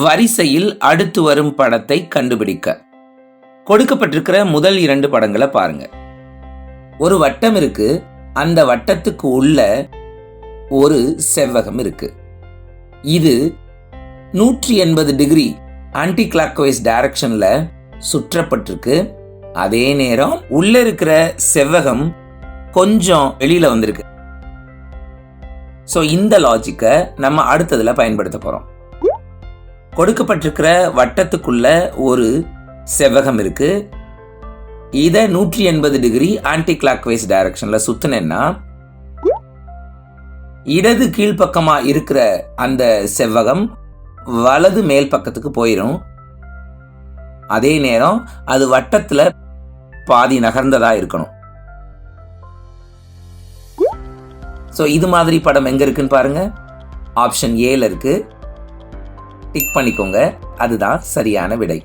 வரிசையில் அடுத்து வரும் படத்தை கண்டுபிடிக்க. கொடுக்கப்பட்டிருக்கிற முதல் 2 படங்களை பாருங்க. ஒரு வட்டம் இருக்கு. அந்த வட்டத்துக்கு உள்ள ஒரு செவ்வகம் இருக்கு. இது 180 டிகிரி ஆன்டி கிளாக்வைஸ் டைரக்ஷன்ல சுற்றப்பட்டிருக்கு. அதே நேரம் உள்ள இருக்கிற செவ்வகம் கொஞ்சம் வெளியில வந்திருக்கு. இந்த லாஜிக்கை நம்ம அடுத்ததுல பயன்படுத்த போறோம். கொடுக்கப்பட்டிருக்கிற வட்டத்துக்குள்ள ஒரு செவ்வகம் இருக்கு. இதை 180 டிகிரி ஆன்டி கிளாக்வைஸ் டைரக்ஷன்ல சுத்தினேன்னா இடது கீழ்ப்பக்கமா இருக்கிற அந்த செவ்வகம் வலது மேல் பக்கத்துக்கு போயிடும். அதே நேரம் அது வட்டத்துல பாதி நகர்ந்ததா இருக்கணும். இது மாதிரி படம் எங்க இருக்குன்னு பாருங்க. ஆப்ஷன் ஏல இருக்கு. டிக் பண்ணிக்கோங்க. அதுதான் சரியான விடை.